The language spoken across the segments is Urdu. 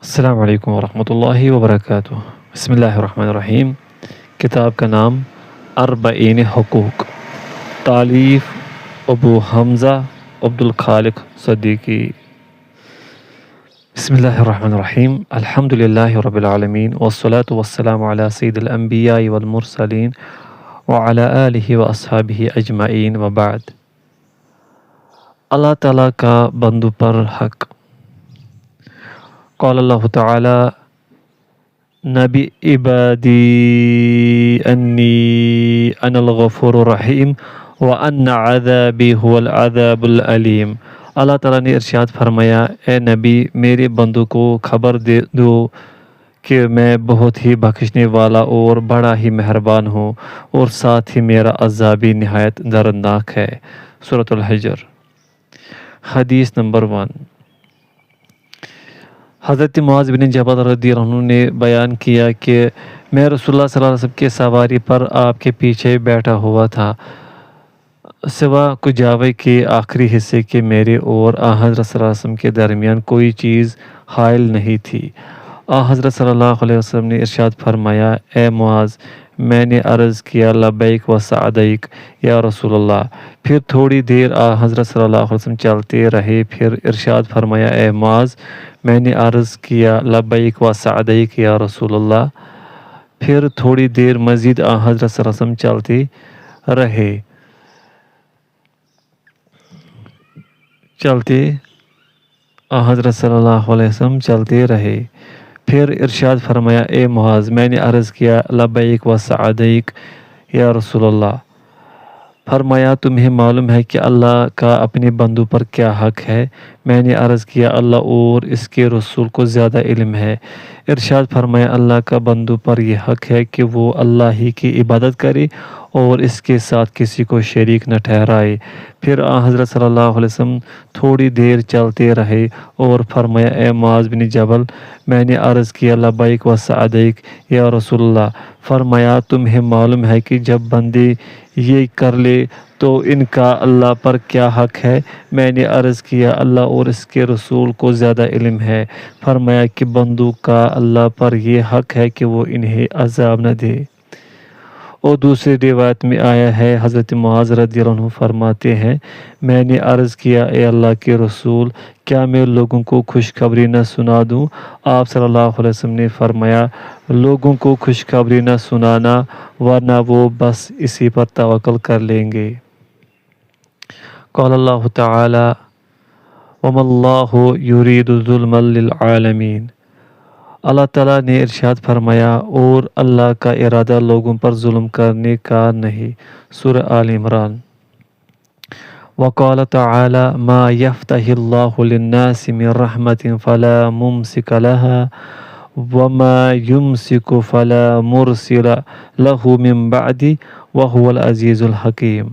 السلام علیکم ورحمۃ اللہ وبرکاتہ۔ بسم اللہ الرحمن الرحیم۔ کتاب کا نام اربعین حقوق، تالیف ابو حمزہ عبد الخالق صدیقی۔ بسم اللہ الرحمن الرحیم۔ الحمد للہ رب العالمین والصلاة والسلام علی سید الانبیاء والمرسلین وعلی آلہ واصحابہ اجمعین وبعد۔ اللہ تعالیٰ کا بندوں پر حق۔ قال اللہ تعالی نبی عبادی انی انا الغفور الرحیم وان عذابی هو العذاب العلیم۔ اللہ تعالیٰ نے ارشاد فرمایا، اے نبی میرے بندوں کو خبر دے دو کہ میں بہت ہی بخشنے والا اور بڑا ہی مہربان ہوں، اور ساتھ ہی میرا عذاب نہایت دردناک ہے۔ سورۃ الحجر۔ حدیث نمبر 1۔ حضرت معاذ بن جبل رضی اللہ عنہ نے بیان کیا کہ میں رسول اللہ صلی اللہ علیہ وسلم کے سواری پر آپ کے پیچھے بیٹھا ہوا تھا، سوا کجاوے کے آخری حصے کے میرے اور حضرت صلی اللہ علیہ وسلم کے درمیان کوئی چیز حائل نہیں تھی۔ حضرت صلی اللہ علیہ وسلم نے ارشاد فرمایا، اے معاذ، میں نے عرض کیا لبیک و سعدیک یا رسول اللہ۔ پھر تھوڑی دیر حضرت صلی اللہ علیہ وسلم چلتے رہے، پھر ارشاد فرمایا، اے معاذ، میں نے عرض کیا لبیک و سعدیک یا رسول اللہ۔ پھر تھوڑی دیر مزید حضرت صلی اللہ علیہ وسلم چلتے رہے، حضرت صلی اللہ علیہ وسلم چلتے رہے، پھر ارشاد فرمایا، اے معاذ، میں نے عرض کیا لبیک و سعدیک یا رسول اللہ۔ فرمایا، تمہیں معلوم ہے کہ اللہ کا اپنے بندوں پر کیا حق ہے؟ میں نے عرض کیا اللہ اور اس کے رسول کو زیادہ علم ہے۔ ارشاد فرمایا، اللہ کا بندوں پر یہ حق ہے کہ وہ اللہ ہی کی عبادت کرے اور اس کے ساتھ کسی کو شریک نہ ٹھہرائے۔ پھر حضرت صلی اللہ علیہ وسلم تھوڑی دیر چلتے رہے اور فرمایا، اے معاذ بن جبل، میں نے عرض کیا لبیک و سعدیک یا رسول اللہ۔ فرمایا، تمہیں معلوم ہے کہ جب بندے یہ کر لے تو ان کا اللہ پر کیا حق ہے؟ میں نے عرض کیا اللہ اور اس کے رسول کو زیادہ علم ہے۔ فرمایا کہ بندوں کا اللہ پر یہ حق ہے کہ وہ انہیں عذاب نہ دے۔ اور دوسری روایت میں آیا ہے، حضرت معاذ رضی اللہ عنہ فرماتے ہیں، میں نے عرض کیا اے اللہ کے رسول، کیا میں لوگوں کو خوشخبری نہ سنا دوں؟ آپ صلی اللہ علیہ وسلم نے فرمایا، لوگوں کو خوشخبری نہ سنانا ورنہ وہ بس اسی پر توکل کر لیں گے۔ قال اللہ تعالی وما اللہ یرید ظلما للعالمین۔ اللہ تعالیٰ نے ارشاد فرمایا، اور اللہ کا ارادہ لوگوں پر ظلم کرنے کا نہیں۔ سورہ آل عمران۔ وقال تعالی ما یفتح اللہ للناس من رحمت فلا ممسک لها وما یمسک فلا مرسل له من بعد وهو العزیز الحکیم۔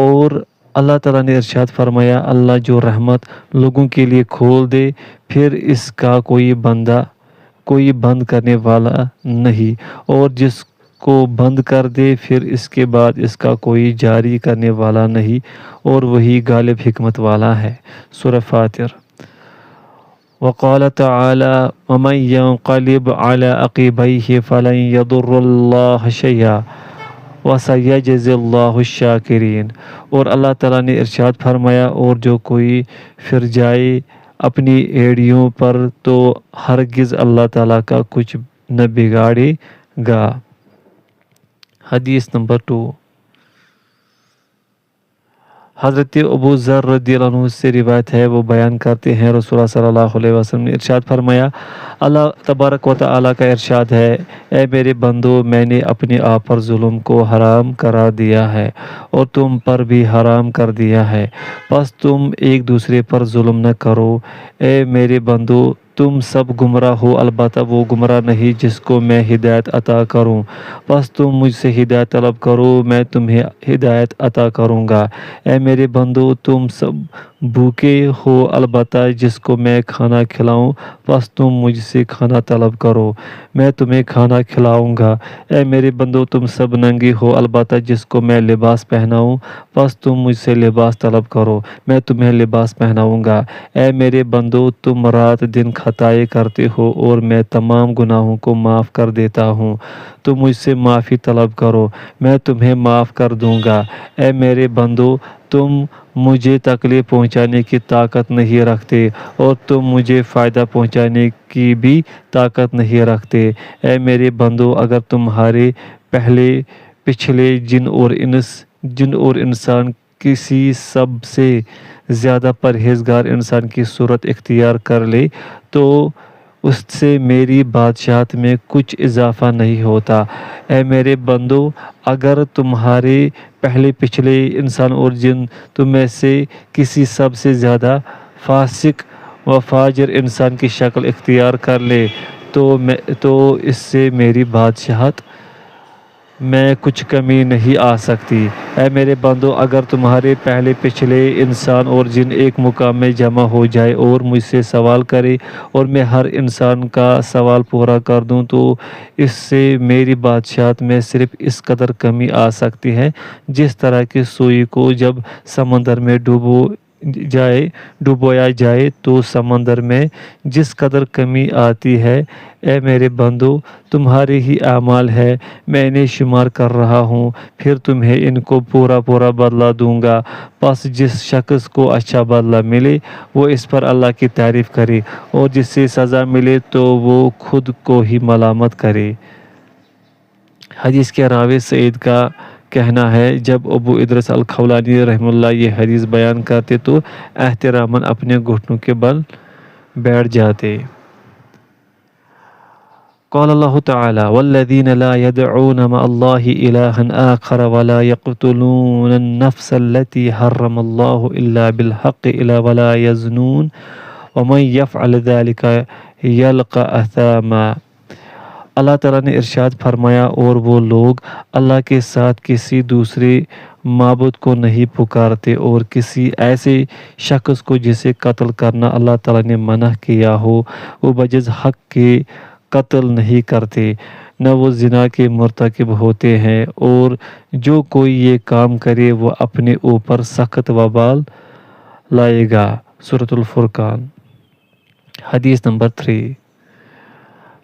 اور اللہ تعالیٰ نے ارشاد فرمایا، اللہ جو رحمت لوگوں کے لیے کھول دے پھر اس کا کوئی بند کرنے والا نہیں، اور جس کو بند کر دے پھر اس کے بعد اس کا کوئی جاری کرنے والا نہیں، اور وہی غالب حکمت والا ہے۔ سورہ فاطر۔ وقال تعالی ومن ينقلب على عقبيه فلن يضر الله شيئا وَسَيَجْزِي اللَّهُ الشَّاكِرِينَ۔ اور اللہ تعالیٰ نے ارشاد فرمایا، اور جو کوئی پھر جائے اپنی ایڑیوں پر تو ہرگز اللہ تعالیٰ کا کچھ نہ بگاڑے گا۔ حدیث نمبر 2۔ حضرت ابو ذر رضی اللہ عنہ سے روایت ہے، وہ بیان کرتے ہیں رسول اللہ صلی اللہ علیہ وسلم نے ارشاد فرمایا، اللہ تبارک و تعالیٰ کا ارشاد ہے، اے میرے بندو، میں نے اپنے آپ پر ظلم کو حرام قرار دیا ہے اور تم پر بھی حرام کر دیا ہے، پس تم ایک دوسرے پر ظلم نہ کرو۔ اے میرے بندو، تم سب گمراہ ہو، البتہ وہ گمراہ نہیں جس کو میں ہدایت عطا کروں، بس تم مجھ سے ہدایت طلب کرو، میں تمہیں ہدایت عطا کروں گا۔ اے میرے بندو، تم سب بھوکے ہو البتہ جس کو میں کھانا کھلاؤں بس تم مجھ سے کھانا طلب کرو، میں تمہیں کھانا کھلاؤں گا۔ اے میرے بندو تم سب ننگے ہو البتہ جس کو میں لباس پہناؤں بس تم مجھ سے لباس طلب کرو، میں تمہیں لباس پہناؤں گا۔ اے میرے بندو تم رات دن خطائیں کرتے ہو اور میں تمام گناہوں کو معاف کر دیتا ہوں، تم مجھ سے معافی طلب کرو، میں تمہیں معاف کر دوں گا۔ اے میرے بندو تم مجھے تکلیف پہنچانے کی طاقت نہیں رکھتے اور تم مجھے فائدہ پہنچانے کی بھی طاقت نہیں رکھتے۔ اے میرے بندو اگر تمہارے پچھلے جن اور انسان کسی سب سے زیادہ پرہیزگار انسان کی صورت اختیار کر لے تو اس سے میری بادشاہت میں کچھ اضافہ نہیں ہوتا۔ اے میرے بندو اگر تمہارے پچھلے انسان اور جن تم میں سے کسی سب سے زیادہ فاسق و فاجر انسان کی شکل اختیار کر لے تو اس سے میری بادشاہت میں کچھ کمی نہیں آ سکتی۔ اے میرے بندو اگر تمہارے پچھلے انسان اور جن ایک مقام میں جمع ہو جائے اور مجھ سے سوال کرے اور میں ہر انسان کا سوال پورا کر دوں تو اس سے میری بادشاہت میں صرف اس قدر کمی آ سکتی ہے جس طرح کہ سوئی کو جب سمندر میں ڈبویا جائے تو سمندر میں جس قدر کمی آتی ہے۔ اے میرے بندو تمہارے ہی اعمال ہے میں انہیں شمار کر رہا ہوں پھر تمہیں ان کو پورا بدلہ دوں گا، بس جس شخص کو اچھا بدلہ ملے وہ اس پر اللہ کی تعریف کرے اور جس سے سزا ملے تو وہ خود کو ہی ملامت کرے۔ حدیث کے راوی سعید کا کہنا ہے جب ابو ادریس الخولانی رحمہ اللہ یہ حدیث بیان کرتے تو احتراماً اپنے گھٹنوں کے بل بیٹھ جاتے۔ قال اللہ تعالی والذین لا يدعون مع اللہ الہا آخر ولا يقتلون النفس التي حرم اللہ الا بالحق ولا يزنون ومن يفعل ذلك يلقى اثاما۔ اللہ تعالیٰ نے ارشاد فرمایا اور وہ لوگ اللہ کے ساتھ کسی دوسرے معبود کو نہیں پکارتے اور کسی ایسے شخص کو جسے قتل کرنا اللہ تعالیٰ نے منع کیا ہو وہ بجز حق کے قتل نہیں کرتے، نہ وہ زنا کے مرتکب ہوتے ہیں، اور جو کوئی یہ کام کرے وہ اپنے اوپر سخت وبال لائے گا۔ سورۃ الفرقان۔ حدیث نمبر 3۔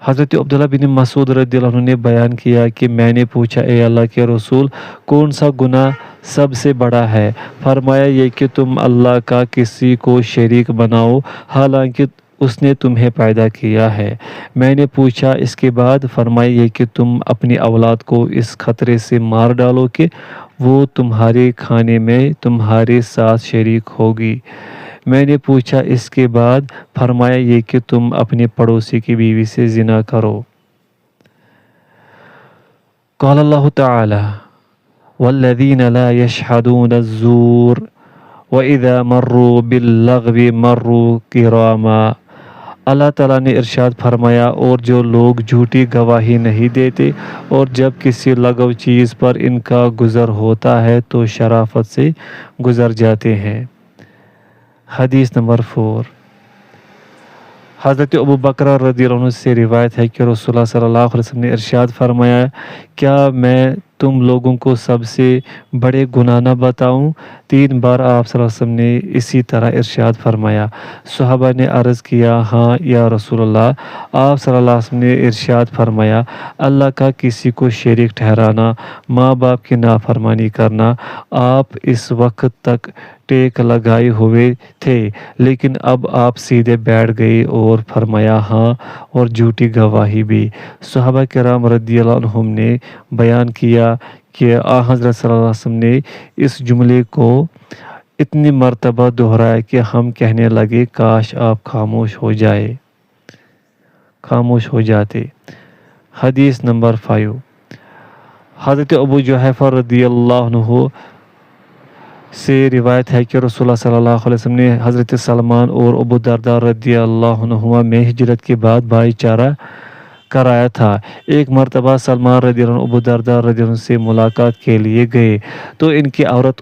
حضرت عبداللہ بن مسعود رضی اللہ عنہ نے بیان کیا کہ میں نے پوچھا اے اللہ کے رسول کون سا گناہ سب سے بڑا ہے؟ فرمایا یہ کہ تم اللہ کا کسی کو شریک بناؤ حالانکہ اس نے تمہیں پیدا کیا ہے۔ میں نے پوچھا اس کے بعد؟ فرمایا یہ کہ تم اپنی اولاد کو اس خطرے سے مار ڈالو کہ وہ تمہارے کھانے میں تمہارے ساتھ شریک ہوگی۔ میں نے پوچھا اس کے بعد؟ فرمایا یہ کہ تم اپنے پڑوسی کی بیوی سے زنا کرو۔ قال اللہ تعالی والذین لا یشہدون الزور وَإِذَا مَرُّوا بِاللَّغْوِ مَرُّوا كِرَامًا۔ اللہ تعالیٰ نے ارشاد فرمایا اور جو لوگ جھوٹی گواہی نہیں دیتے اور جب کسی لغو چیز پر ان کا گزر ہوتا ہے تو شرافت سے گزر جاتے ہیں۔ حدیث نمبر 4۔ حضرت ابو بکر رضی اللہ عنہ سے روایت ہے کہ رسول اللہ صلی اللہ علیہ وسلم نے ارشاد فرمایا کیا میں تم لوگوں کو سب سے بڑے گناہ نہ بتاؤں؟ 3 بار آپ صلی اللہ علیہ وسلم نے اسی طرح ارشاد فرمایا۔ صحابہ نے عرض کیا ہاں یا رسول اللہ۔ آپ صلی اللہ علیہ وسلم نے ارشاد فرمایا اللہ کا کسی کو شریک ٹھہرانا، ماں باپ کی نافرمانی کرنا۔ آپ اس وقت تک ٹیک لگائے ہوئے تھے لیکن اب آپ سیدھے بیٹھ گئے اور فرمایا ہاں اور جھوٹی گواہی بھی۔ صحابہ کرام رضی اللہ عنہم نے بیان کیا کہ حضرت صلی اللہ علیہ وسلم نے اس جملے کو اتنی مرتبہ دہرایا کہ ہم کہنے لگے کاش آپ خاموش ہو جاتے۔ حدیث نمبر 5۔ حضرت ابو جحیفہ رضی اللہ عنہ سے روایت ہے کہ رسول اللہ صلی اللہ علیہ وسلم نے حضرت سلمان اور ابو درداء رضی اللہ عنہما میں ہجرت کے بعد بھائی چارہ کرایا تھا۔ ایک مرتبہ سلمان رضی اللہ عنہ ابو درداء رضی اللہ عنہ سے ملاقات کے لیے گئے تو ان کی عورت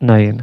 9।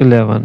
11।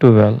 12।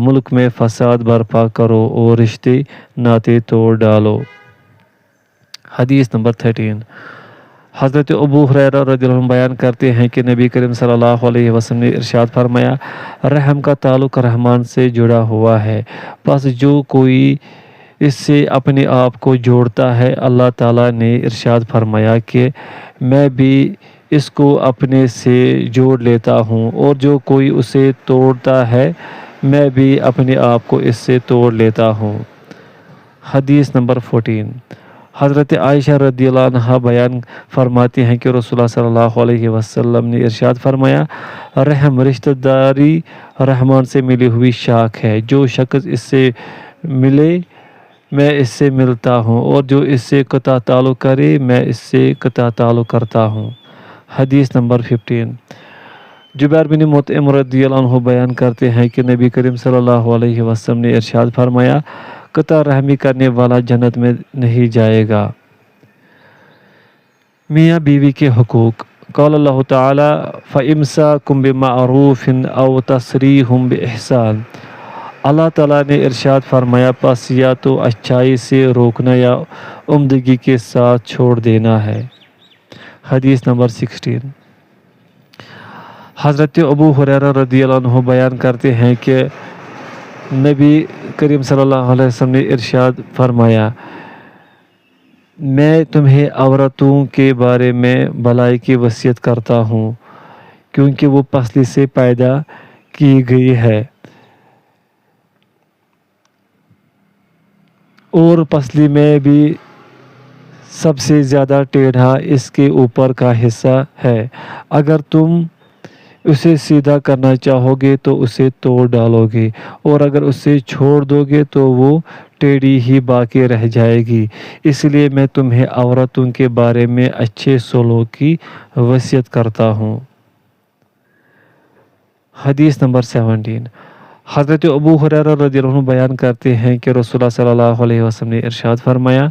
ملک میں فساد برپا کرو اور رشتے ناطے توڑ ڈالو۔ حدیث نمبر 13۔ حضرت ابو ہریرہ رضی اللہ عنہ بیان کرتے ہیں کہ نبی کریم صلی اللہ علیہ وسلم نے ارشاد فرمایا، رحم کا تعلق رحمان سے جڑا ہوا ہے، پس جو کوئی اس سے اپنے آپ کو جوڑتا ہے، اللہ تعالیٰ نے ارشاد فرمایا کہ میں بھی اس کو اپنے سے جوڑ لیتا ہوں، اور جو کوئی اسے توڑتا ہے میں بھی اپنے آپ کو اس سے توڑ لیتا ہوں۔ حدیث نمبر 14۔ حضرت عائشہ رضی اللہ عنہ بیان فرماتی ہیں کہ رسول اللہ صلی اللہ علیہ وسلم نے ارشاد فرمایا، رحم رشتہ داری رحمان سے ملی ہوئی شاخ ہے، جو شخص اس سے ملے میں اس سے ملتا ہوں، اور جو اس سے قطع تعلق کرے میں اس سے قطع تعلق کرتا ہوں۔ حدیث نمبر 15۔ جبیر بن مطعم رضی اللہ عنہ بیان کرتے ہیں کہ نبی کریم صلی اللہ علیہ وسلم نے ارشاد فرمایا، قطع رحمی کرنے والا جنت میں نہیں جائے گا۔ میاں بیوی کے حقوق۔ قال اللہ تعالی فَإِمْسَاكُمْ بِمَعْرُوفٍ أَوْ تَسْرِيحٌ بِإِحْسَانٍ۔ اللہ تعالیٰ نے ارشاد فرمایا، پس یا تو اچھائی سے روکنا یا عمدگی کے ساتھ چھوڑ دینا ہے۔ حدیث نمبر 16۔ حضرت ابو ہریرہ رضی اللہ عنہ بیان کرتے ہیں کہ نبی کریم صلی اللہ علیہ وسلم نے ارشاد فرمایا، میں تمہیں عورتوں کے بارے میں بھلائی کی وصیت کرتا ہوں، کیونکہ وہ پسلی سے پیدا کی گئی ہے، اور پسلی میں بھی سب سے زیادہ ٹیڑھا اس کے اوپر کا حصہ ہے۔ اگر تم اسے سیدھا کرنا چاہو گے تو اسے توڑ ڈالو گے، اور اگر اسے چھوڑ دو گے تو وہ ٹیڑھی ہی باقی رہ جائے گی۔ اس لیے میں تمہیں عورتوں کے بارے میں اچھے سلوک کی وصیت کرتا ہوں۔ حدیث نمبر 17۔ حضرت ابو ہریرہ رضی اللہ عنہ بیان کرتے ہیں کہ رسول اللہ صلی اللہ علیہ وسلم نے ارشاد فرمایا،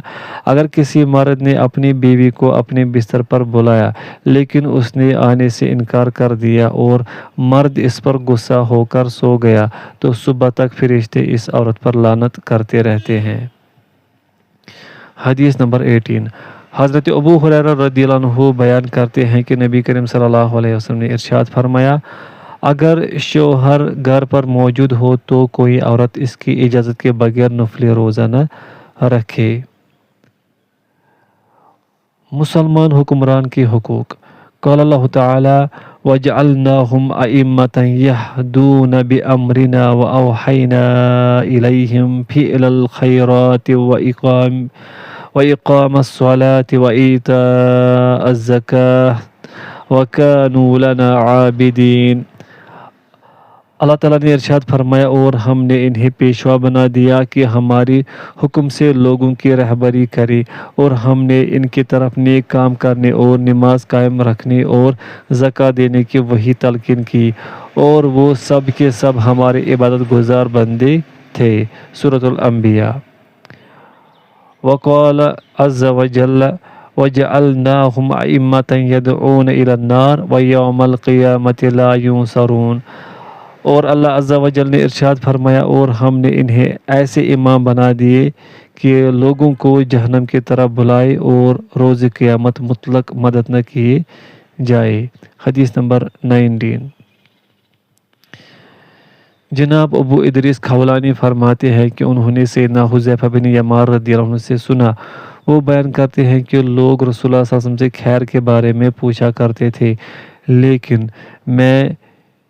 اگر کسی مرد نے اپنی بیوی کو اپنے بستر پر بلایا لیکن اس نے آنے سے انکار کر دیا اور مرد اس پر غصہ ہو کر سو گیا تو صبح تک فرشتے اس عورت پر لعنت کرتے رہتے ہیں۔ حدیث نمبر 18۔ حضرت ابو ہریرہ رضی اللہ عنہ بیان کرتے ہیں کہ نبی کریم صلی اللہ علیہ وسلم نے ارشاد فرمایا، اگر شوہر گھر پر موجود ہو تو کوئی عورت اس کی اجازت کے بغیر نفلی روزہ نہ رکھے۔ مسلمان حکمران کے حقوق۔ قال اللہ تعالی وَجَعَلْنَاهُمْ أَئِمَّةً يَهْدُونَ بِأَمْرِنَا وَأَوْحَيْنَا إِلَيْهِمْ فِعْلَ الْخَيْرَاتِ وَإِقَامَ الصَّلَاةِ وَإِيتَاءَ الزَّكَاةِ وَكَانُوا لَنَا عَابِدِينَ۔ اللہ تعالیٰ نے ارشاد فرمایا، اور ہم نے انہیں پیشوا بنا دیا کہ ہماری حکم سے لوگوں کی رہبری کرے، اور ہم نے ان کی طرف نیک کام کرنے اور نماز قائم رکھنے اور زکوٰۃ دینے کی وہی تلقین کی، اور وہ سب کے سب ہمارے عبادت گزار بندے تھے۔ سورۃ الانبیاء۔ وقال عز وجل وَجَعَلْنَاهُمْ أَئِمَّةً يَدْعُونَ إِلَى النَّارِ وَيَوْمَ الْقِيَامَةِ لَا يُنصَرُونَ۔ اور اللہ عز و جل نے ارشاد فرمایا، اور ہم نے انہیں ایسے امام بنا دیے کہ لوگوں کو جہنم کی طرف بلائے اور روز قیامت مطلق مدد نہ کیے جائے۔ حدیث نمبر 19۔ جناب ابو ادریس خولانی فرماتے ہیں کہ انہوں نے سیدنا حذیفہ بن یمان رضی اللہ عنہ سے سنا، وہ بیان کرتے ہیں کہ لوگ رسول اللہ صلی اللہ علیہ وسلم سے خیر کے بارے میں پوچھا کرتے تھے، لیکن میں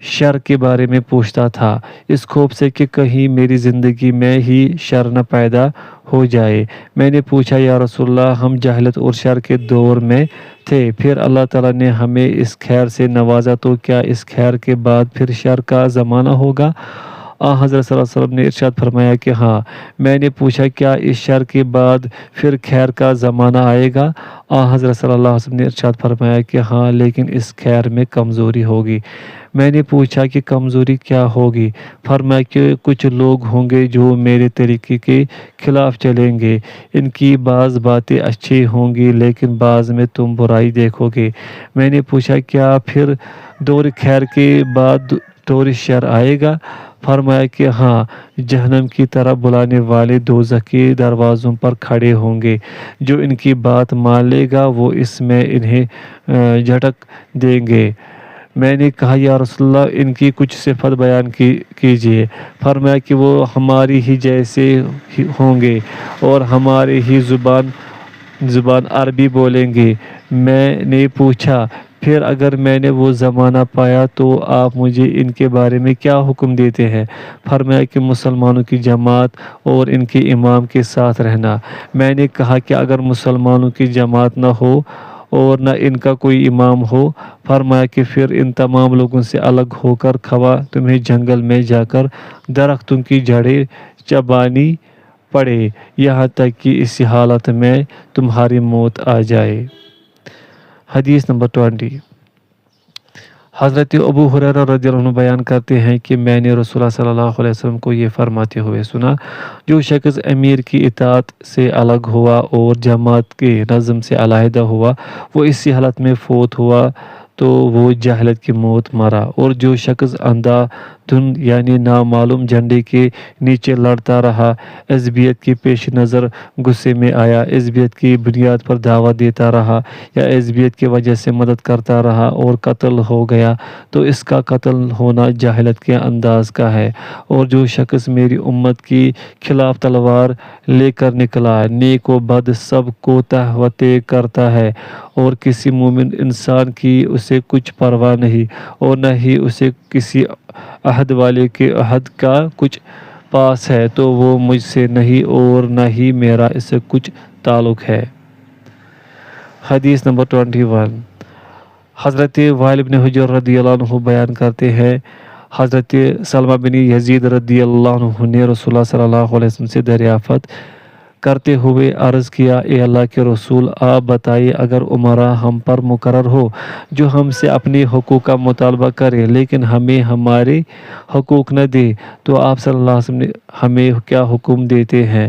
شر کے بارے میں پوچھتا تھا، اس خوف سے کہ کہیں میری زندگی میں ہی شر نہ پیدا ہو جائے۔ میں نے پوچھا، یا رسول اللہ، ہم جہالت اور شر کے دور میں تھے، پھر اللہ تعالیٰ نے ہمیں اس خیر سے نوازا، تو کیا اس خیر کے بعد پھر شر کا زمانہ ہوگا؟ حضرت صلی اللہ علیہ وسلم نے ارشاد فرمایا کہ ہاں۔ میں نے پوچھا، کیا اس شر کے بعد پھر خیر کا زمانہ آئے گا؟ حضرت صلی اللہ علیہ وسلم نے ارشاد فرمایا کہ ہاں، لیکن اس خیر میں کمزوری ہوگی۔ میں نے پوچھا کہ کمزوری کیا ہوگی؟ فرمایا کہ کچھ لوگ ہوں گے جو میرے طریقے کے خلاف چلیں گے، ان کی بعض باتیں اچھی ہوں گی لیکن بعض میں تم برائی دیکھو گے۔ میں نے پوچھا، کیا پھر دور خیر کے بعد ٹورسٹ شہر آئے گا؟ فرمایا کہ ہاں، جہنم کی طرف بلانے والے دوزخ کے دروازوں پر کھڑے ہوں گے۔ جو ان کی بات مان لے گا وہ اس میں انہیں جھٹک دیں گے۔ میں نے کہا یا رسول اللہ، ان کی کچھ صفت بیان کیجیے۔ فرمایا کہ وہ ہماری ہی جیسے ہوں گے اور ہماری ہی زبان عربی بولیں گے۔ میں نے پوچھا پھر اگر میں نے وہ زمانہ پایا تو آپ مجھے ان کے بارے میں کیا حکم دیتے ہیں؟ فرمایا کہ مسلمانوں کی جماعت اور ان کے امام کے ساتھ رہنا۔ میں نے کہا کہ اگر مسلمانوں کی جماعت نہ ہو اور نہ ان کا کوئی امام ہو؟ فرمایا کہ پھر ان تمام لوگوں سے الگ ہو کر خواہ تمہیں جنگل میں جا کر درختوں کی جڑیں چبانی پڑے، یہاں تک کہ اسی حالت میں تمہاری موت آ جائے۔ حدیث نمبر 20۔ حضرت ابو ہریرہ رضی اللہ عنہ بیان کرتے ہیں کہ میں نے رسول اللہ صلی اللہ علیہ وسلم کو یہ فرماتے ہوئے سنا، جو شخص امیر کی اطاعت سے الگ ہوا اور جماعت کے نظم سے علیحدہ ہوا، وہ اسی حالت میں فوت ہوا تو وہ جہالت کی موت مرا۔ اور جو شخص اندھا دھند یعنی نامعلوم جھنڈے کے نیچے لڑتا رہا، عصبیت کے پیش نظر غصے میں آیا، عصبیت کی بنیاد پر دعوت دیتا رہا یا عصبیت کی وجہ سے مدد کرتا رہا اور قتل ہو گیا، تو اس کا قتل ہونا جاہلیت کے انداز کا ہے۔ اور جو شخص میری امت کی خلاف تلوار لے کر نکلا، نیک و بد سب کو تہ و تیغ کرتا ہے اور کسی مومن انسان کی اسے کچھ پرواہ نہیں اور نہ ہی اسے کسی عہد والے کے عہد کا کچھ پاس ہے، تو وہ مجھ سے نہیں اور نہ ہی میرا اس سے کچھ تعلق ہے۔ حدیث نمبر 21۔ حضرت وائل بن حجر رضی اللہ عنہ بیان کرتے ہیں، حضرت سلمہ بن یزید رضی اللہ عنہ نے رسول اللہ صلی اللہ علیہ وسلم سے دریافت کرتے ہوئے عرض کیا، اے اللہ کے رسول، آپ بتائیے اگر عمرہ ہم پر مقرر ہو جو ہم سے اپنے حقوق کا مطالبہ کرے لیکن ہمیں ہمارے حقوق نہ دے تو آپ صلی اللہ علیہ وسلم نے ہمیں کیا حکم دیتے ہیں؟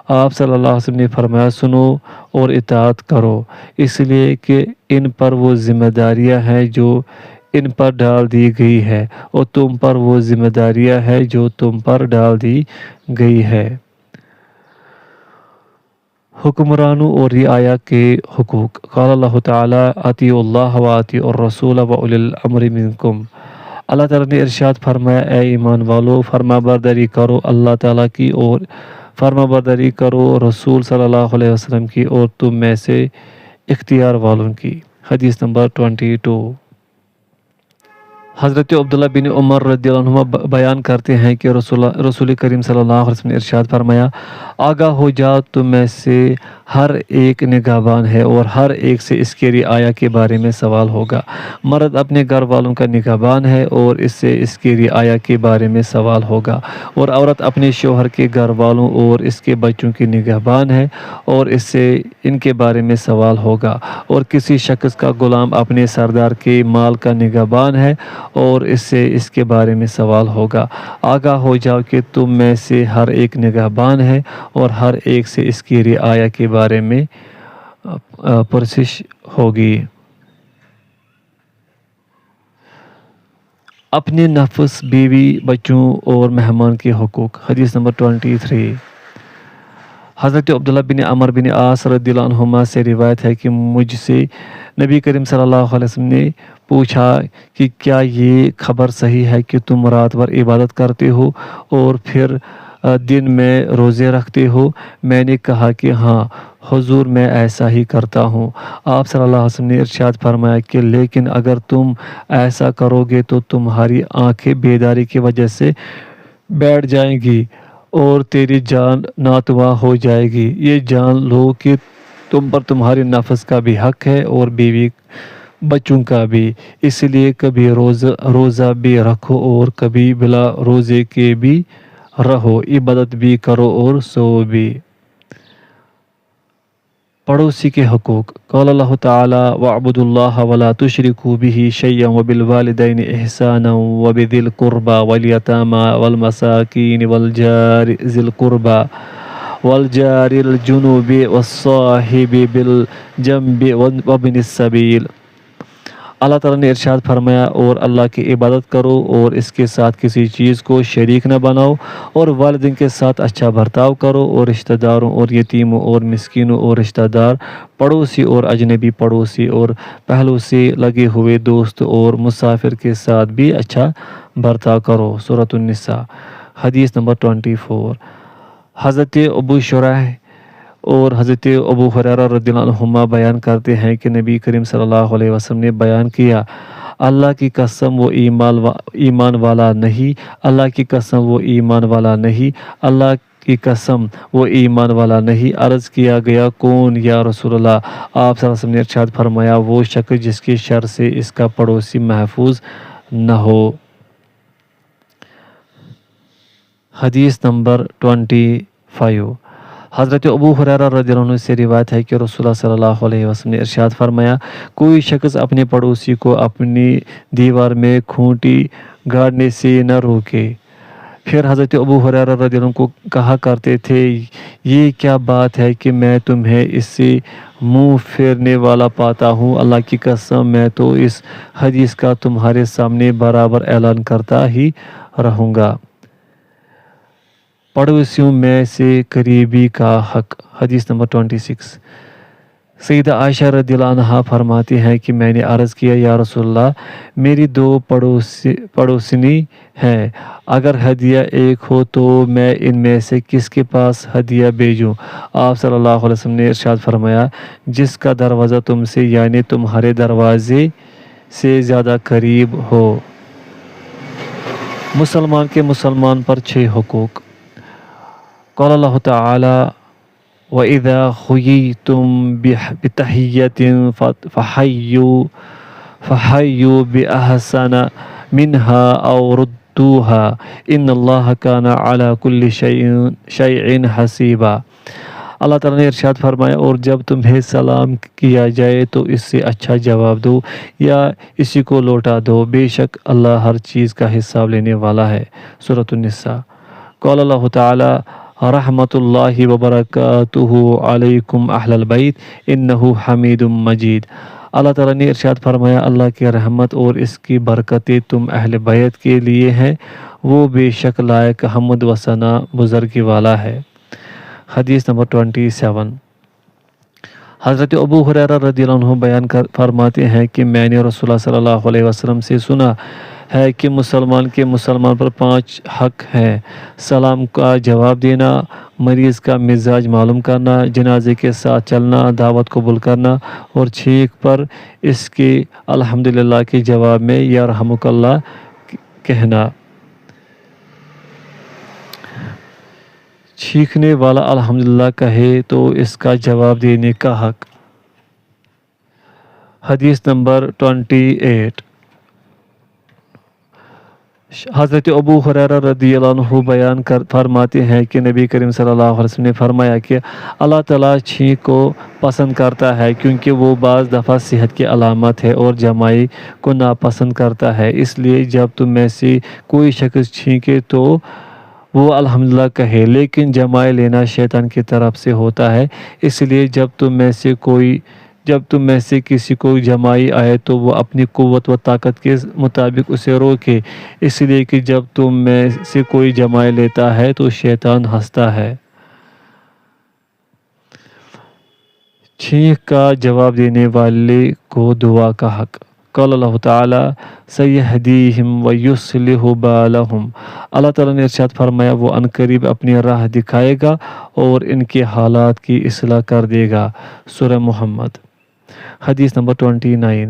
آپ صلی اللہ علیہ وسلم نے فرمایا، سنو اور اطاعت کرو، اس لیے کہ ان پر وہ ذمہ داریاں ہیں جو ان پر ڈال دی گئی ہے اور تم پر وہ ذمہ داریاں ہیں جو تم پر ڈال دی گئی ہے۔ حکمرانوں اور رعایا کے حقوق۔ قال اللہ تعالیٰ، اطیعوا اللہ و اطیعوا الرسول و اولی الامر منکم۔ اللہ تعالیٰ نے ارشاد فرمایا، اے ایمان والو، فرما برداری کرو اللہ تعالیٰ کی اور فرما برداری کرو رسول صلی اللہ علیہ وسلم کی اور تم میں سے اختیار والوں کی۔ حدیث نمبر 22۔ حضرت عبداللہ بن عمر رضی اللہ عنہ بیان کرتے ہیں کہ رسول کریم صلی اللہ علیہ وسلم نے ارشاد فرمایا، آگاہ ہو جاؤ تم میں سے ہر ایک نگہبان ہے اور ہر ایک سے اس کی رعایا کے بارے میں سوال ہوگا۔ مرد اپنے گھر والوں کا نگہبان ہے اور اس سے اس کی رعایا کے بارے میں سوال ہوگا، اور عورت اپنے شوہر کے گھر والوں اور اس کے بچوں کی نگہبان ہے اور اس سے ان کے بارے میں سوال ہوگا، اور کسی شخص کا غلام اپنے سردار کے مال کا نگہبان ہے اور اس سے اس کے بارے میں سوال ہوگا۔ آگاہ ہو جاؤ کہ تم میں سے ہر ایک نگہبان ہے اور ہر ایک سے اس کی رعایا کے بارے میں پرسش ہوگی۔ اپنے نفس، بیوی، بچوں اور مہمان کے حقوق۔ حدیث نمبر 23۔ حضرت عبداللہ بن عمر بن عاص رضی اللہ عنہما سے روایت ہے کہ مجھ سے نبی کریم صلی اللہ علیہ وسلم نے پوچھا کہ کیا یہ خبر صحیح ہے کہ تم رات بھر عبادت کرتے ہو اور پھر دن میں روزے رکھتے ہو؟ میں نے کہا کہ ہاں حضور، میں ایسا ہی کرتا ہوں۔ آپ صلی اللہ علیہ وسلم نے ارشاد فرمایا کہ لیکن اگر تم ایسا کرو گے تو تمہاری آنکھیں بیداری کی وجہ سے بیٹھ جائیں گی اور تیری جان ناتواں ہو جائے گی۔ یہ جان لو کہ تم پر تمہارے نفس کا بھی حق ہے اور بیوی بچوں کا بھی، اس لیے کبھی روزہ بھی رکھو اور کبھی بلا روزے کے بھی رہو، عبادت بھی کرو اور سو بھی۔ پڑوسی کے حقوق۔ قال اللہ تعالیٰ، وَاعْبُدُوا اللَّهَ وَلَا تُشْرِكُوا بِهِ شَيْئًا وَبِالْوَالِدَيْنِ إِحْسَانًا وَبِذِي الْقُرْبَى وَالْيَتَامَى وَالْمَسَاكِينِ وَالْجَارِ ذِي الْقُرْبَى وَالْجَارِ الْجُنُبِ وَالصَّاحِبِ بِالْجَنبِ وَابْنِ السَّبِيلِ۔ اللہ تعالیٰ نے ارشاد فرمایا اور اللہ کی عبادت کرو اور اس کے ساتھ کسی چیز کو شریک نہ بناؤ اور والدین کے ساتھ اچھا برتاؤ کرو اور رشتہ داروں اور یتیموں اور مسکینوں اور رشتہ دار پڑوسی اور اجنبی پڑوسی اور پہلو سے لگے ہوئے دوست اور مسافر کے ساتھ بھی اچھا برتاؤ کرو۔ سورۃ النساء حدیث نمبر 24۔ حضرت ابو شریح اور حضرت ابو ہریرہ رضی اللہ عنہما بیان کرتے ہیں کہ نبی کریم صلی اللہ علیہ وسلم نے بیان کیا، اللہ کی قسم وہ ایمان والا نہیں، اللہ کی قسم وہ ایمان والا نہیں، اللہ کی قسم وہ ایمان والا نہیں۔ عرض کیا گیا کون یا رسول اللہ؟ آپ صلی اللہ علیہ وسلم نے ارشاد فرمایا وہ شخص جس کے شر سے اس کا پڑوسی محفوظ نہ ہو۔ حدیث نمبر 25۔ حضرت ابو ہریرہ رضی اللہ عنہ سے روایت ہے کہ رسول اللہ صلی اللہ علیہ وسلم نے ارشاد فرمایا کوئی شخص اپنے پڑوسی کو اپنی دیوار میں کھوٹی گاڑنے سے نہ روکے۔ پھر حضرت ابو ہریرہ رضی اللہ عنہ کو کہا کرتے تھے یہ کیا بات ہے کہ میں تمہیں اس سے منہ پھیرنے والا پاتا ہوں، اللہ کی قسم میں تو اس حدیث کا تمہارے سامنے برابر اعلان کرتا ہی رہوں گا۔ پڑوسیوں میں سے قریبی کا حق۔ حدیث نمبر 26۔ سیدہ عائشہ رضی اللہ عنہا فرماتی ہیں کہ میں نے عرض کیا یا رسول اللہ میری 2 پڑوسنی ہیں، اگر ہدیہ ایک ہو تو میں ان میں سے کس کے پاس ہدیہ بھیجوں؟ آپ صلی اللہ علیہ وسلم نے ارشاد فرمایا جس کا دروازہ تم سے یعنی تمہارے دروازے سے زیادہ قریب ہو۔ مسلمان کے مسلمان پر 6 حقوق۔ قال اللہ تعالی وَإِذَا خُيِّرْتُم بِتَحِيَّةٍ فَحَيُّوا بِأَحْسَنَ مِنْهَا أَوْ رُدُّوهَا إِنَّ اللَّهَ كَانَ عَلَى كُلِّ شَيْءٍ حَسِيبًا۔ اللہ تعالیٰ نے ارشاد فرمایا اور جب تمہیں سلام کیا جائے تو اس سے اچھا جواب دو یا اسی کو لوٹا دو، بے شک اللہ ہر چیز کا حساب لینے والا ہے۔ سورۃ النساء۔ قال اللہ تعالی رحمت اللہ وبرکاتہ علیکم اہل البیت انہ حمید مجید۔ اللہ تعالیٰ نے ارشاد فرمایا اللہ کی رحمت اور اس کی برکتیں تم اہل بیت کے لیے ہیں، وہ بے شک لائق حمد و ثنا بزرگی والا ہے۔ حدیث نمبر 27۔ حضرت ابو ہریرہ رضی اللہ عنہ بیان فرماتے ہیں کہ میں نے رسول اللہ صلی اللہ علیہ وسلم سے سنا ہے کہ مسلمان کے مسلمان پر 5 حق ہیں: سلام کا جواب دینا، مریض کا مزاج معلوم کرنا، جنازے کے ساتھ چلنا، دعوت قبول کرنا اور چھینک پر اس کے الحمدللہ کے جواب میں یرحمک اللہ کہنا۔ چھینکنے والا الحمدللہ کہے تو اس کا جواب دینے کا حق۔ حدیث نمبر 28۔ حضرت ابو ہریرہ رضی اللہ عنہ بیان فرماتے ہیں کہ نبی کریم صلی اللہ علیہ وسلم نے فرمایا کہ اللہ تعالیٰ چھینک کو پسند کرتا ہے کیونکہ وہ بعض دفعہ صحت کی علامت ہے اور جمائی کو ناپسند کرتا ہے، اس لیے جب تم میں سے کوئی شخص چھینکے تو وہ الحمدللہ کہے، لیکن جمائی لینا شیطان کی طرف سے ہوتا ہے، اس لیے جب تم میں سے کسی کو جمائی آئے تو وہ اپنی قوت و طاقت کے مطابق اسے روکے، اس لیے کہ جب تم میں سے کوئی جمائی لیتا ہے تو شیطان ہنستا ہے۔ چھینک کا جواب دینے والے کو دعا کا حق۔ قال اللہ تعالی سیہدیہم ویصلح بالہم۔ اللہ تعالیٰ نے ارشاد فرمایا وہ عنقریب اپنی راہ دکھائے گا اور ان کے حالات کی اصلاح کر دے گا۔ سورہ محمد۔ حدیث نمبر 29۔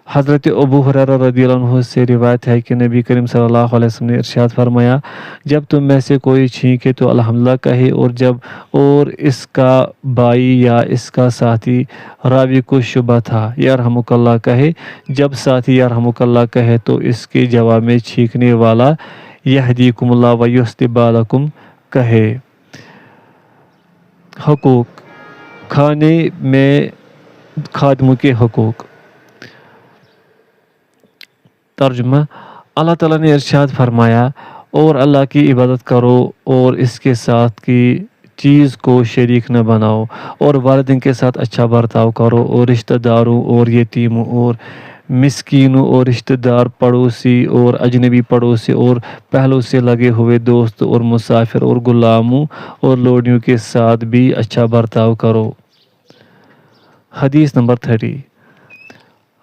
حضرت ابو ہریرہ رضی اللہ عنہ سے روایت ہے کہ نبی کریم صلی اللہ علیہ وسلم نے ارشاد فرمایا جب تم میں سے کوئی چھینکے تو الحمدللہ کہے اور اس کا بھائی یا اس کا ساتھی راوی کو شبہ تھا یرحمک اللہ کہے، جب ساتھی یرحمک اللہ کہے تو اس کے جواب میں چھینکنے والا یہدیکم اللہ ویصلح بالکم کہے۔ حقوق۔ کھانے میں خادموں کے حقوق۔ ترجمہ: اللہ تعالیٰ نے ارشاد فرمایا اور اللہ کی عبادت کرو اور اس کے ساتھ کی چیز کو شریک نہ بناؤ اور والدین کے ساتھ اچھا برتاؤ کرو اور رشتہ داروں اور یتیموں اور مسکینوں اور رشتہ دار، پڑوسی اور اجنبی پڑوسی اور پہلو سے لگے ہوئے دوست اور مسافر اور غلاموں اور لوڈیوں کے ساتھ بھی اچھا برتاؤ کرو۔ حدیث نمبر 30۔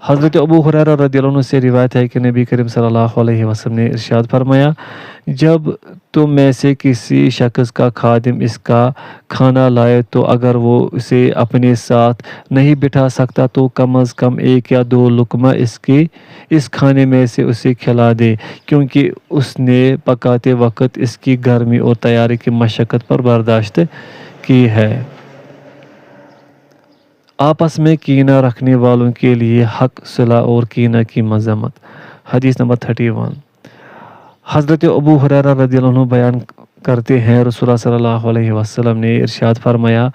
حضرت ابو ہریرہ رضی اللہ عنہ سے روایت ہے کہ نبی کریم صلی اللہ علیہ وسلم نے ارشاد فرمایا، جب تم میں سے کسی شخص کا خادم اس کا کھانا لائے تو اگر وہ اسے اپنے ساتھ نہیں بٹھا سکتا تو کم از کم 1 یا 2 لقمہ اس کھانے میں سے اسے کھلا دے، کیونکہ اس نے پکاتے وقت اس کی گرمی اور تیاری کی مشقت پر برداشت کی ہے۔ آپس میں کینہ رکھنے والوں کے لیے حق صلح اور کینہ کی مذمت۔ حدیث نمبر 31۔ حضرت ابو ہریرہ رضی اللہ عنہ بیان کرتے ہیں، رسول اللہ صلی اللہ علیہ وسلم نے ارشاد فرمایا،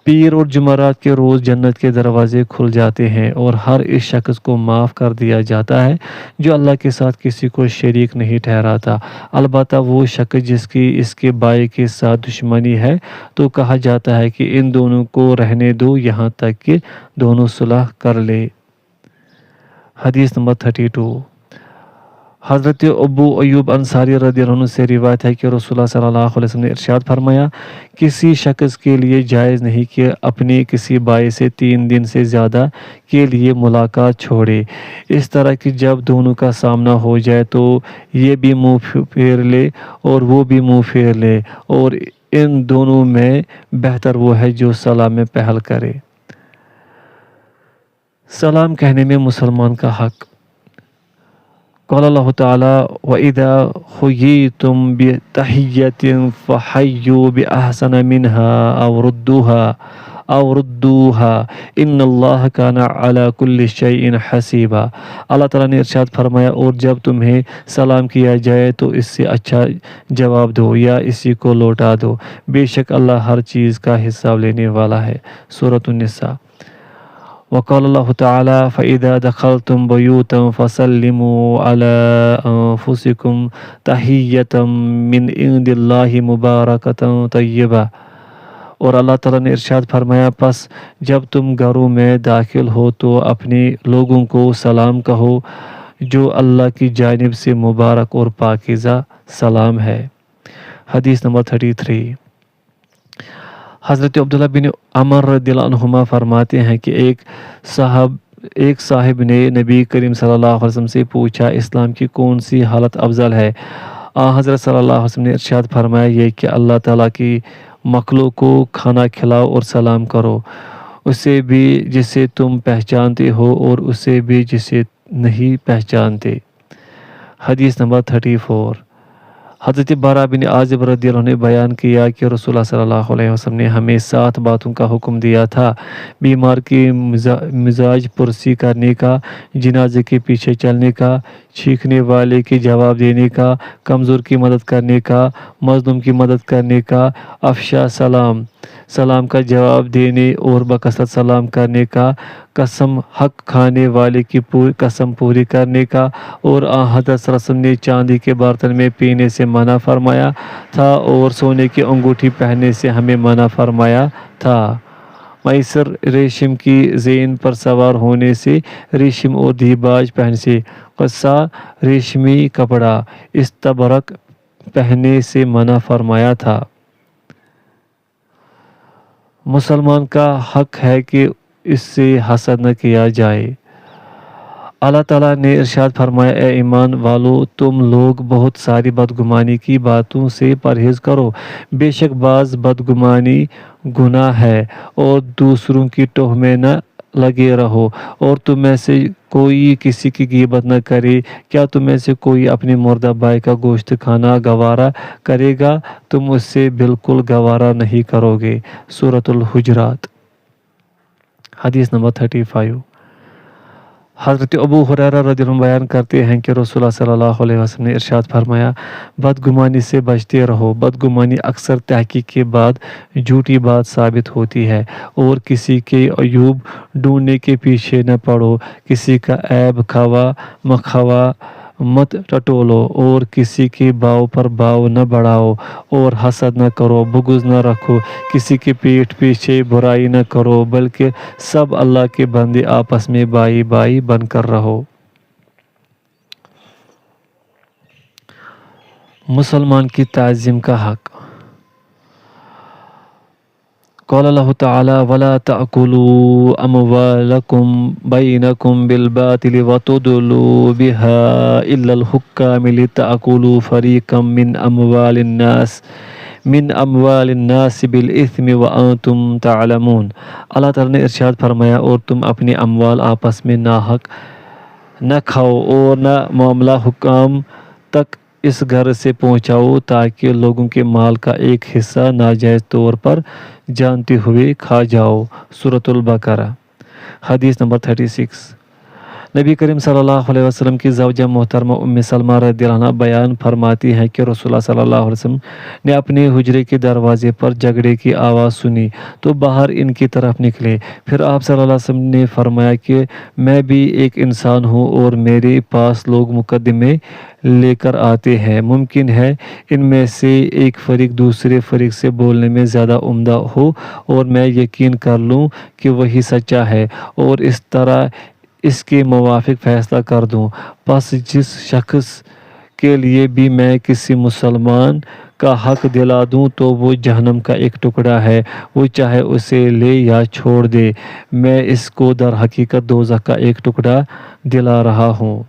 پیر اور جمعرات کے روز جنت کے دروازے کھل جاتے ہیں اور ہر اس شخص کو معاف کر دیا جاتا ہے جو اللہ کے ساتھ کسی کو شریک نہیں ٹھہراتا، البتہ وہ شخص جس کی اس کے بھائی کے ساتھ دشمنی ہے تو کہا جاتا ہے کہ ان دونوں کو رہنے دو یہاں تک کہ دونوں صلح کر لے۔ حدیث نمبر 32۔ حضرت ابو ایوب انصاری رضی اللہ عنہ سے روایت ہے کہ رسول اللہ صلی اللہ علیہ وسلم نے ارشاد فرمایا، کسی شخص کے لیے جائز نہیں کہ اپنے کسی بھائی سے 3 دن سے زیادہ کے لیے ملاقات چھوڑے، اس طرح کہ جب دونوں کا سامنا ہو جائے تو یہ بھی منہ پھیر لے اور وہ بھی منہ پھیر لے، اور ان دونوں میں بہتر وہ ہے جو سلام میں پہل کرے۔ سلام کہنے میں مسلمان کا حق۔ قال اللہ تعالیٰ وَإِذَا حُيِّيتُم بِتَحِيَّةٍ فَحَيُّوا بِأَحْسَنَ مِنْهَا أَوْ رُدُّوهَا إِنَّ اللَّهَ كَانَ عَلَى كُلِّ شَيْءٍ حَسِيبًا۔ اللہ تعالیٰ نے ارشاد فرمایا، اور جب تمہیں سلام کیا جائے تو اس سے اچھا جواب دو یا اسی کو لوٹا دو، بے شک اللہ ہر چیز کا حساب لینے والا ہے۔ سورۃ النساء۔ وقال اللہ تعالیٰ فَإِذَا دَخَلْتُمْ بُيُوتًا فَسَلِّمُوا عَلَىٰ أَنفُسِكُمْ تَحِيَّةً مِّنْ عِندِ اللَّهِ مُبَارَكَةً طَيِّبَةً۔ اور اللہ تعالیٰ نے ارشاد فرمایا، پس جب تم گھروں میں داخل ہو تو اپنے لوگوں کو سلام کہو، جو اللہ کی جانب سے مبارک اور پاکیزہ سلام ہے۔ حدیث نمبر 33۔ حضرت عبداللہ بن عمر رضی اللہ عنہما فرماتے ہیں کہ ایک صاحب نے نبی کریم صلی اللہ علیہ وسلم سے پوچھا، اسلام کی کون سی حالت افضل ہے؟ حضرت صلی اللہ علیہ وسلم نے ارشاد فرمایا، یہ کہ اللہ تعالیٰ کی مخلوق کو کھانا کھلاؤ اور سلام کرو، اسے بھی جسے تم پہچانتے ہو اور اسے بھی جسے نہیں پہچانتے۔ حدیث نمبر 34۔ حضرت براء بن عازب رضی اللہ عنہ نے بیان کیا کہ رسول اللہ صلی اللہ علیہ وسلم نے ہمیں 7 باتوں کا حکم دیا تھا: بیمار کی مزاج پرسی کرنے کا، جنازے کے پیچھے چلنے کا، چیخنے والے کے جواب دینے کا، کمزور کی مدد کرنے کا، مظلوم کی مدد کرنے کا، افشا سلام کا جواب دینے اور بکثرت سلام کرنے کا، قسم حق کھانے والے کی قسم پوری کرنے کا، اور حضرت صلی اللہ علیہ وسلم نے چاندی کے برتن میں پینے سے منع فرمایا تھا اور سونے کی انگوٹھی پہننے سے ہمیں منع فرمایا تھا۔ میسر ریشم کی زین پر سوار ہونے سے، ریشم اور دیباج پہننے سے، قصہ ریشمی کپڑا، استبرق پہننے سے منع فرمایا تھا۔ مسلمان کا حق ہے کہ اس سے حسد نہ کیا جائے۔ اللہ تعالیٰ نے ارشاد فرمایا، اے ایمان والو، تم لوگ بہت ساری بدگمانی کی باتوں سے پرہیز کرو، بے شک بعض بدگمانی گناہ ہے، اور دوسروں کی ٹوہ میں نہ لگے رہو، اور تم میں سے کوئی کسی کی غیبت نہ کرے۔ کیا تم میں سے کوئی اپنے مردہ بھائی کا گوشت کھانا گوارا کرے گا؟ تم اس سے بالکل گوارا نہیں کرو گے۔ سورۃ الحجرات۔ حدیث نمبر 35۔ حضرت ابو ہریرہ رضی اللہ عنہ بیان کرتے ہیں کہ رسول اللہ صلی اللہ علیہ وسلم نے ارشاد فرمایا، بدگمانی سے بچتے رہو۔ بدگمانی اکثر تحقیق کے بعد جھوٹی بات ثابت ہوتی ہے، اور کسی کے عیوب ڈھونڈنے کے پیچھے نہ پڑو، کسی کا عیب خواہ مخواہ مت ٹٹولو اور کسی کے باؤ پر باؤ نہ بڑھاؤ اور حسد نہ کرو، بغض نہ رکھو، کسی کی پیٹھ پیچھے برائی نہ کرو، بلکہ سب اللہ کے بندے آپس میں بھائی بھائی بن کر رہو۔ مسلمان کی تعظیم کا حق۔ قال اللہ تعالی وَلَا تَأْكُلُوا أَمْوَالَكُمْ بَيْنَكُمْ بِالْبَاطِلِ وَتُدْلُوا بِهَا إِلَّا الْحُكَّامِ لِتَأْكُلُوا فَرِيقًا من أموال الناس بالإثم وأنتم تعلمون۔ اللہ تعالیٰ نے ارشاد فرمایا اور تم اپنے اموال آپس میں ناحق نہ کھاؤ اور نہ معاملہ حکام تک اس گھر سے پہنچاؤ تاکہ لوگوں کے مال کا ایک حصہ ناجائز طور پر جانتے ہوئے کھا جاؤ۔ سورۃ البقرہ۔ حدیث نمبر 36۔ نبی کریم صلی اللہ علیہ وسلم کی زوجہ محترمہ ام سلمہ رضی اللہ عنہ بیان فرماتی ہیں کہ رسول اللہ صلی اللہ علیہ وسلم نے اپنے حجرے کے دروازے پر جھگڑے کی آواز سنی تو باہر ان کی طرف نکلے۔ پھر آپ صلی اللہ علیہ وسلم نے فرمایا کہ میں بھی ایک انسان ہوں اور میرے پاس لوگ مقدمے لے کر آتے ہیں، ممکن ہے ان میں سے ایک فریق دوسرے فریق سے بولنے میں زیادہ عمدہ ہو اور میں یقین کر لوں کہ وہی سچا ہے اور اس طرح اس کے موافق فیصلہ کر دوں، پس جس شخص کے لیے بھی میں کسی مسلمان کا حق دلا دوں تو وہ جہنم کا ایک ٹکڑا ہے، وہ چاہے اسے لے یا چھوڑ دے، میں اس کو در حقیقت دوزخ کا ایک ٹکڑا دلا رہا ہوں۔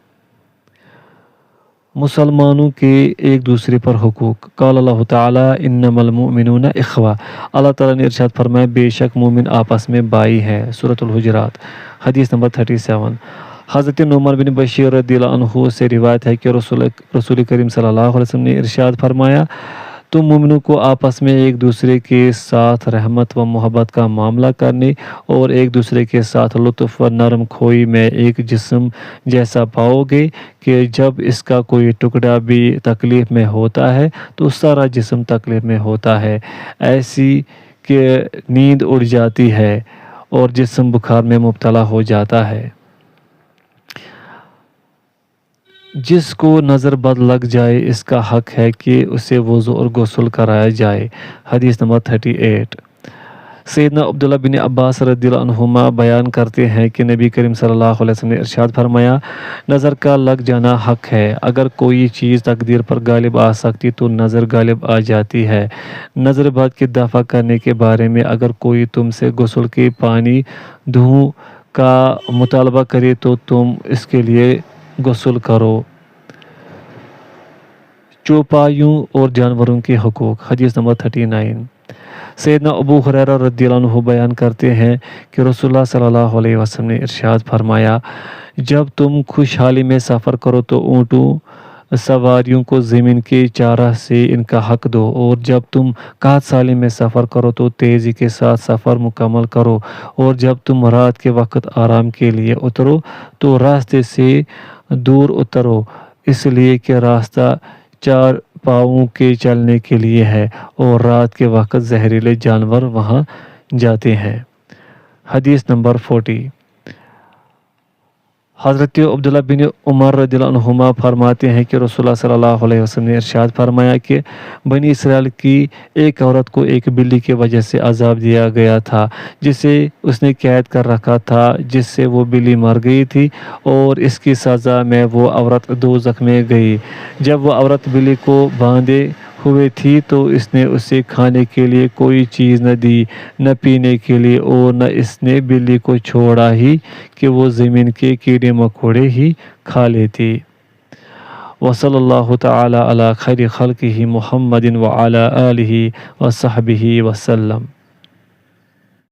مسلمانوں کے ایک دوسرے پر حقوق۔ قال اللہ تعالیٰ انما المؤمنون اخوہ۔ اللہ تعالیٰ نے ارشاد فرمایا بے شک مومن آپس میں بھائی ہیں۔ سورۃ الحجرات۔ حدیث نمبر 37۔ حضرت نعمان بن بشیر رضی اللہ عنہ سے روایت ہے کہ رسول کریم صلی اللہ علیہ وسلم نے ارشاد فرمایا تم مومنوں کو آپس میں ایک دوسرے کے ساتھ رحمت و محبت کا معاملہ کرنے اور ایک دوسرے کے ساتھ لطف و نرم خوئی میں ایک جسم جیسا پاؤ گے کہ جب اس کا کوئی ٹکڑا بھی تکلیف میں ہوتا ہے تو سارا جسم تکلیف میں ہوتا ہے، ایسی کہ نیند اڑ جاتی ہے اور جسم بخار میں مبتلا ہو جاتا ہے۔ جس کو نظر بد لگ جائے اس کا حق ہے کہ اسے وضو اور غسل کرایا جائے۔ حدیث نمبر 38۔ سیدنا عبداللہ بن عباس رضی اللہ عنہما بیان کرتے ہیں کہ نبی کریم صلی اللہ علیہ وسلم نے ارشاد فرمایا نظر کا لگ جانا حق ہے، اگر کوئی چیز تقدیر پر غالب آ سکتی تو نظر غالب آ جاتی ہے۔ نظر بد کے دفع کرنے کے بارے میں اگر کوئی تم سے غسل کے پانی دھو کا مطالبہ کرے تو تم اس کے لیے غسل کرو۔ چوپایوں اور جانوروں کے حقوق۔ حدیث نمبر 39۔ سیدنا ابو ہریرہ رضی اللہ عنہ بیان کرتے ہیں کہ رسول اللہ صلی اللہ علیہ وسلم نے ارشاد فرمایا جب تم خوشحالی میں سفر کرو تو اونٹوں سواریوں کو زمین کے چارہ سے ان کا حق دو، اور جب تم قحط سالی میں سفر کرو تو تیزی کے ساتھ سفر مکمل کرو، اور جب تم رات کے وقت آرام کے لیے اترو تو راستے سے دور اترو، اس لیے کہ راستہ چار پاؤں کے چلنے کے لیے ہے اور رات کے وقت زہریلے جانور وہاں جاتے ہیں۔ حدیث نمبر 40۔ حضرت عبداللہ بن عمر رضی اللہ عنہما فرماتے ہیں کہ رسول اللہ صلی اللہ علیہ وسلم نے ارشاد فرمایا کہ بنی اسرائیل کی ایک عورت کو ایک بلی کی وجہ سے عذاب دیا گیا تھا جسے اس نے قید کر رکھا تھا، جس سے وہ بلی مر گئی تھی اور اس کی سزا میں وہ عورت دوزخ میں گئی۔ جب وہ عورت بلی کو باندھے ہوئے تھی تو اس نے اسے کھانے کے لیے کوئی چیز نہ دی، نہ پینے کے لیے، اور نہ اس نے بلی کو چھوڑا ہی کہ وہ زمین کے کیڑے مکوڑے ہی کھا لیتی۔ وصلی اللہ تعالی علی خیر خلقہ محمد وعلی آلہ وصحبہ وسلم۔